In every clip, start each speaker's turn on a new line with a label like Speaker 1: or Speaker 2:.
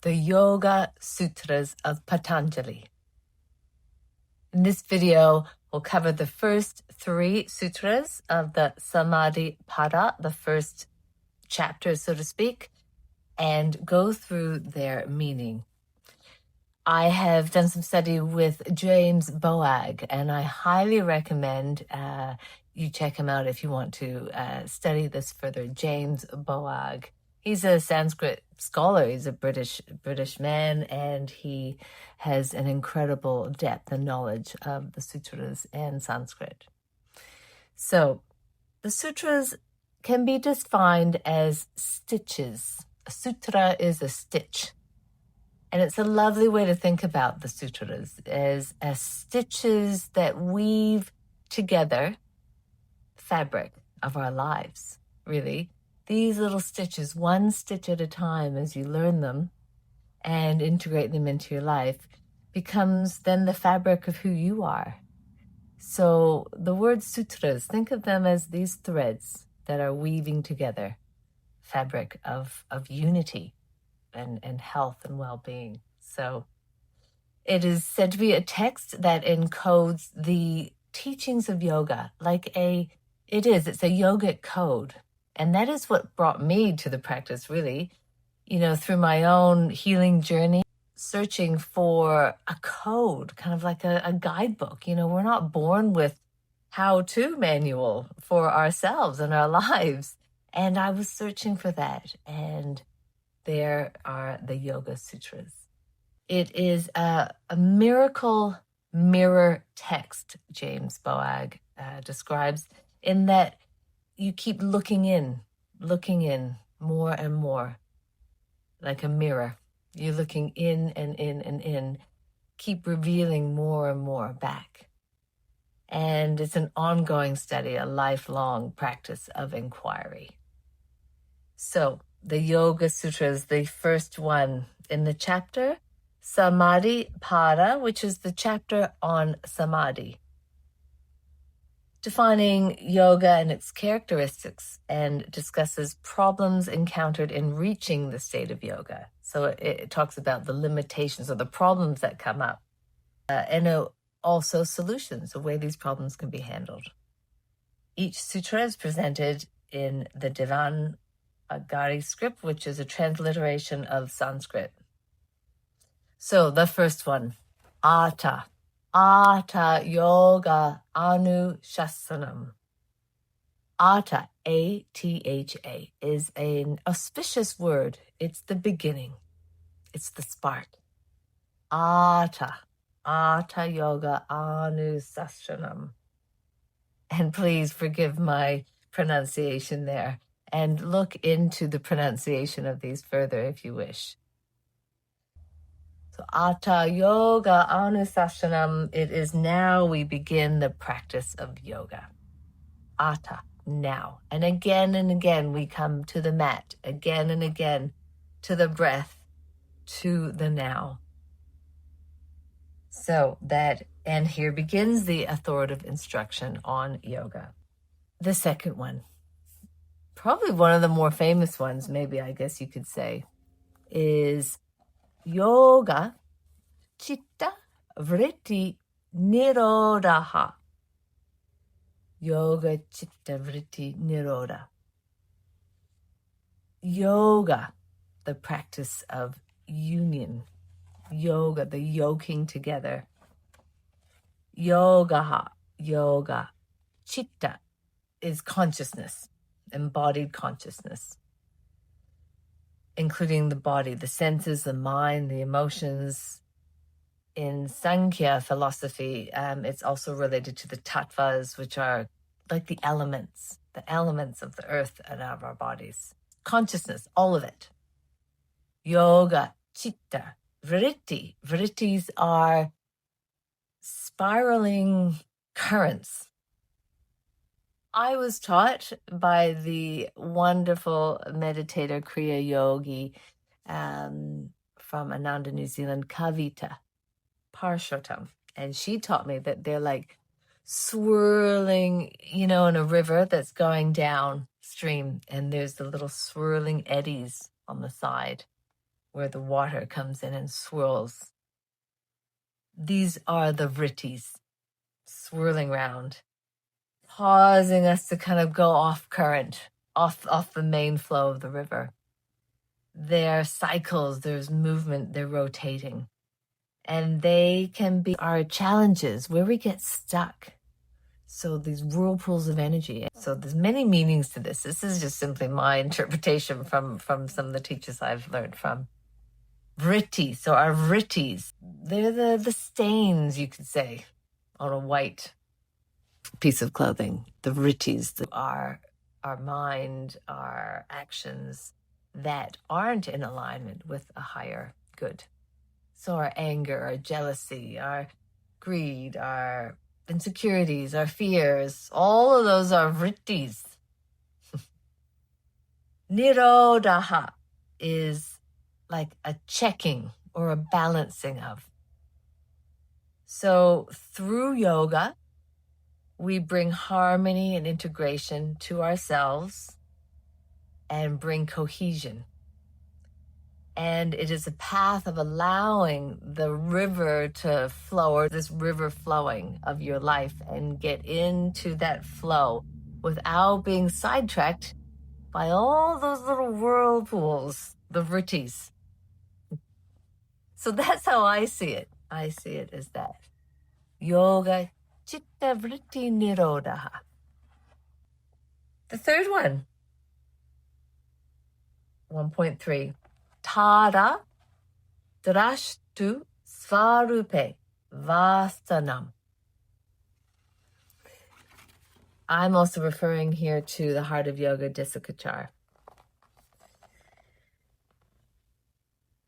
Speaker 1: the Yoga Sutras of Patanjali. In this video, we'll cover the first 3 sutras of the Samadhi Pada, the first chapter, so to speak, and go through their meaning. I have done some study with James Boag, and I highly recommend you check him out if you want to study this further. James Boag. He's a Sanskrit scholar. He's a British man, and he has an incredible depth and knowledge of the sutras and Sanskrit. So, the sutras can be defined as stitches. A sutra is a stitch. And it's a lovely way to think about the sutras as stitches that weave together fabric of our lives, really. These little stitches, one stitch at a time, as you learn them and integrate them into your life, becomes then the fabric of who you are. So the word sutras, think of them as these threads that are weaving together fabric of unity and health and well-being. So it is said to be a text that encodes the teachings of yoga, it's a yogic code. And that is what brought me to the practice, really, through my own healing journey, searching for a code, kind of like a guidebook. We're not born with how-to manual for ourselves and our lives. And I was searching for that. And there are the Yoga Sutras. It is a miracle mirror text, James Boag describes, in that you keep looking in more and more, like a mirror. You're looking in and in and in, keep revealing more and more back. And it's an ongoing study, a lifelong practice of inquiry. So, the Yoga Sutras, the first one in the chapter, Samadhi Pada, which is the chapter on Samadhi, defining yoga and its characteristics, and discusses problems encountered in reaching the state of yoga. So it talks about the limitations or the problems that come up, and also solutions, the way these problems can be handled. Each sutra is presented in the Devanagari script, which is a transliteration of Sanskrit. So the first one, Atha Yoga Anushasanam. Atha, A-T-H-A, is an auspicious word. It's the beginning. It's the spark. Atha Yoga Anushasanam. And please forgive my pronunciation there, and look into the pronunciation of these further if you wish. So, Atha Yoga Anushasanam, it is now we begin the practice of yoga. Atha, now. And again we come to the mat, again and again, to the breath, to the now. So and here begins the authoritative instruction on yoga. The second one, probably one of the more famous ones, maybe I guess you could say, is Yoga Chitta Vritti Nirodha. Yoga Chitta Vritti Nirodha. Yoga, the practice of union. Yoga, the yoking together. Yoga. Chitta is consciousness, embodied consciousness, including the body, the senses, the mind, the emotions. In Sankhya philosophy, it's also related to the tattvas, which are like the elements of the earth and of our bodies. Consciousness, all of it. Yoga, chitta, vritti. Vrittis are spiraling currents. I was taught by the wonderful meditator, Kriya Yogi, from Ananda, New Zealand, Kavita Parshotam. And she taught me that they're like swirling, in a river that's going downstream, and there's the little swirling eddies on the side. where the water comes in and swirls. These are the vrittis swirling around, causing us to kind of go off current, off the main flow of the river. They're cycles, there's movement, they're rotating. And they can be our challenges where we get stuck. So these whirlpools of energy. So there's many meanings to this. This is just simply my interpretation from some of the teachers I've learned from. Vrittis, so our vrittis, they're the stains, you could say, on a white piece of clothing. The vrittis are our mind, our actions that aren't in alignment with a higher good. So our anger, our jealousy, our greed, our insecurities, our fears, all of those are vrittis. Nirodha is like a checking or a balancing of. So through yoga, we bring harmony and integration to ourselves and bring cohesion. And it is a path of allowing the river to flow, or this river flowing of your life, and get into that flow without being sidetracked by all those little whirlpools, the vrittis. So that's how I see it. I see it as that. Yoga Chitta Vritti Nirodha. The third one, 1.3. Tada drashtu svarupe vastanam. I'm also referring here to the Heart of Yoga Disakachar.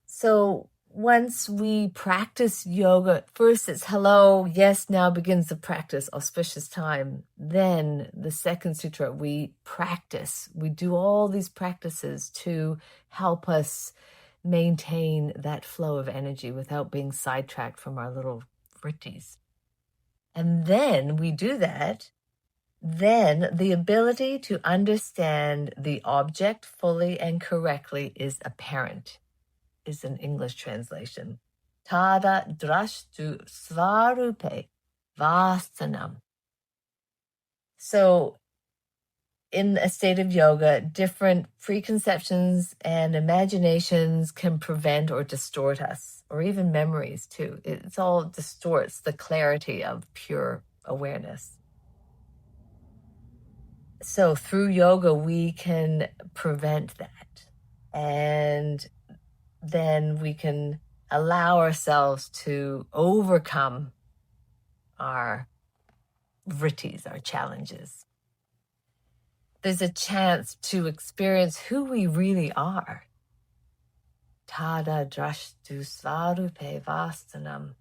Speaker 1: So once we practice yoga, first it's hello, yes, now begins the practice, auspicious time. Then the second sutra, we practice. We do all these practices to help us maintain that flow of energy without being sidetracked from our little vrittis. And then we do that, then the ability to understand the object fully and correctly is apparent, is an English translation. Tada drashtu svarupe vastanam. So in a state of yoga, different preconceptions and imaginations can prevent or distort us, or even memories too. It's all distorts the clarity of pure awareness. So through yoga, we can prevent that. And then we can allow ourselves to overcome our vrittis, our challenges. There's a chance to experience who we really are. Tada drashtu svarupe vastanam.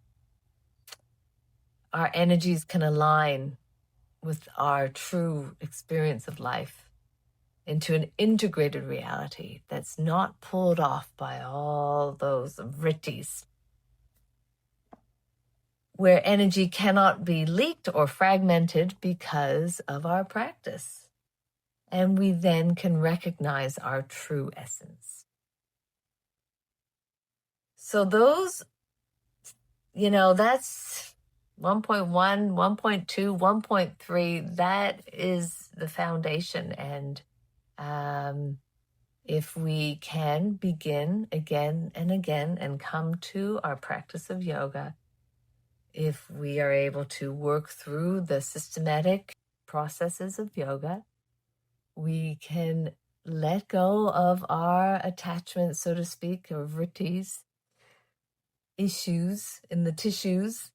Speaker 1: Our energies can align with our true experience of life into an integrated reality that's not pulled off by all those vrittis, where energy cannot be leaked or fragmented because of our practice. And we then can recognize our true essence. So those, that's 1.1, 1.2, 1.3, that is the foundation. And if we can begin again and again and come to our practice of yoga, if we are able to work through the systematic processes of yoga, we can let go of our attachment, so to speak, or vrittis, issues in the tissues,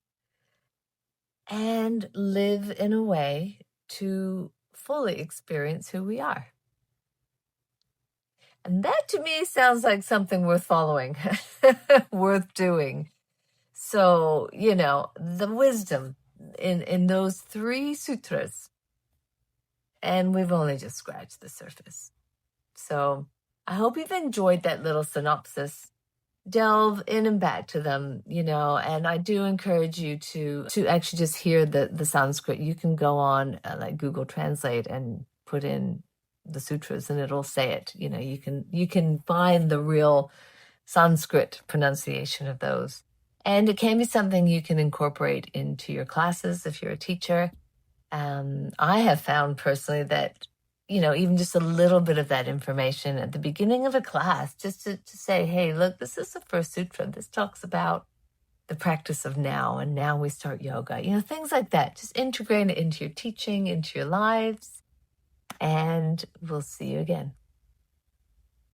Speaker 1: and live in a way to fully experience who we are. And that to me sounds like something worth following, worth doing. So, the wisdom in those 3 sutras, and we've only just scratched the surface. So I hope you've enjoyed that little synopsis. Delve in and back to them, and I do encourage you to actually just hear the Sanskrit. You can go on like Google Translate and put in the sutras and it'll say it. You can find the real Sanskrit pronunciation of those. And it can be something you can incorporate into your classes if you're a teacher. I have found personally that, even just a little bit of that information at the beginning of a class, just to say, hey, look, this is the first sutra. This talks about the practice of now, and now we start yoga. Things like that. Just integrate it into your teaching, into your lives, and we'll see you again.